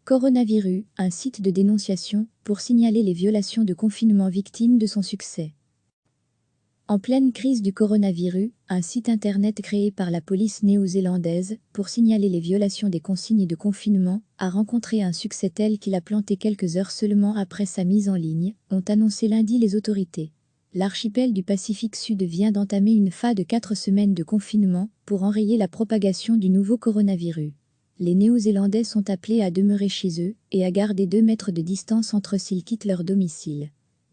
Coronavirus, un site de dénonciation pour signaler les violations de confinement victimes de son succès. En pleine crise du coronavirus, un site internet créé par la police néo-zélandaise pour signaler les violations des consignes de confinement a rencontré un succès tel qu'il a planté quelques heures seulement après sa mise en ligne, ont annoncé lundi les autorités. L'archipel du Pacifique Sud vient d'entamer une phase de 4 semaines de confinement pour enrayer la propagation du nouveau coronavirus. Les Néo-Zélandais sont appelés à demeurer chez eux et à garder 2 mètres de distance entre s'ils quittent leur domicile.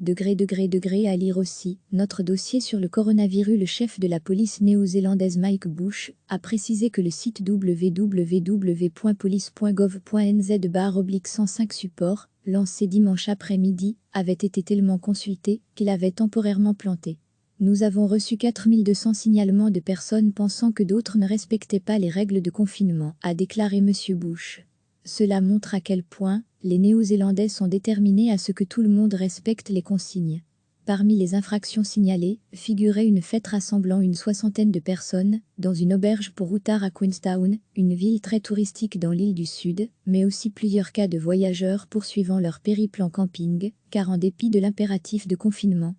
À lire aussi, notre dossier sur le coronavirus. Le chef de la police néo-zélandaise Mike Bush a précisé que le site www.police.gov.nz/105 support, lancé dimanche après-midi, avait été tellement consulté qu'il avait temporairement planté. Nous avons reçu 4200 signalements de personnes pensant que d'autres ne respectaient pas les règles de confinement, a déclaré M. Bush. Cela montre à quel point les Néo-Zélandais sont déterminés à ce que tout le monde respecte les consignes. Parmi les infractions signalées, figurait une fête rassemblant une 60aine de personnes, dans une auberge pour routard à Queenstown, une ville très touristique dans l'île du Sud, mais aussi plusieurs cas de voyageurs poursuivant leur périple en camping, car en dépit de l'impératif de confinement,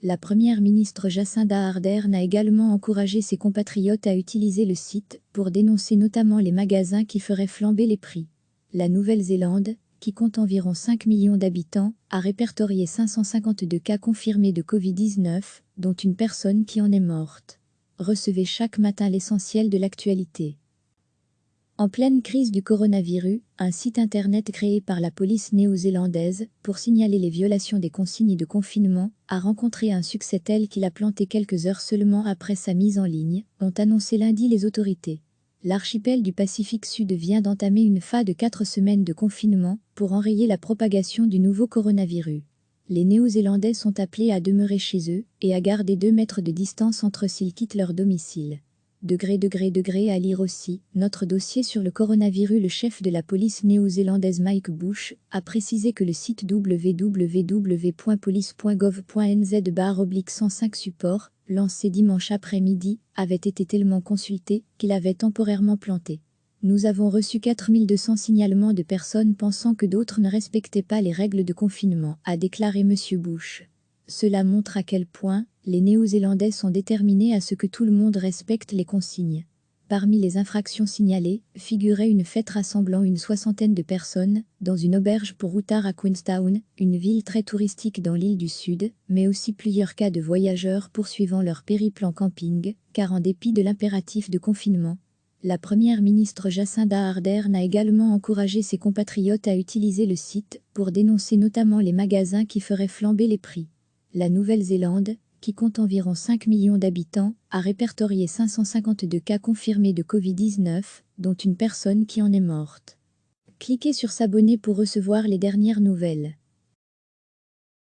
la première ministre Jacinda Ardern a également encouragé ses compatriotes à utiliser le site pour dénoncer notamment les magasins qui feraient flamber les prix. La Nouvelle-Zélande, qui compte environ 5 millions d'habitants, a répertorié 552 cas confirmés de Covid-19, dont une personne qui en est morte. Recevez chaque matin l'essentiel de l'actualité. En pleine crise du coronavirus, un site internet créé par la police néo-zélandaise pour signaler les violations des consignes de confinement a rencontré un succès tel qu'il a planté quelques heures seulement après sa mise en ligne, ont annoncé lundi les autorités. L'archipel du Pacifique Sud vient d'entamer une phase de 4 semaines de confinement pour enrayer la propagation du nouveau coronavirus. Les Néo-Zélandais sont appelés à demeurer chez eux et à garder 2 mètres de distance entre s'ils quittent leur domicile. À lire aussi, notre dossier sur le coronavirus. Le chef de la police néo-zélandaise Mike Bush a précisé que le site www.police.gov.nz/105 support, lancé dimanche après-midi, avait été tellement consulté qu'il avait temporairement planté. Nous avons reçu 4200 signalements de personnes pensant que d'autres ne respectaient pas les règles de confinement, a déclaré M. Bush. Cela montre à quel point les Néo-Zélandais sont déterminés à ce que tout le monde respecte les consignes. Parmi les infractions signalées, figurait une fête rassemblant une 60aine de personnes, dans une auberge pour routard à Queenstown, une ville très touristique dans l'île du Sud, mais aussi plusieurs cas de voyageurs poursuivant leur périple en camping, car en dépit de l'impératif de confinement, la première ministre Jacinda Ardern a également encouragé ses compatriotes à utiliser le site pour dénoncer notamment les magasins qui feraient flamber les prix. La Nouvelle-Zélande, qui compte environ 5 millions d'habitants, a répertorié 552 cas confirmés de Covid-19, dont une personne qui en est morte. Cliquez sur s'abonner pour recevoir les dernières nouvelles.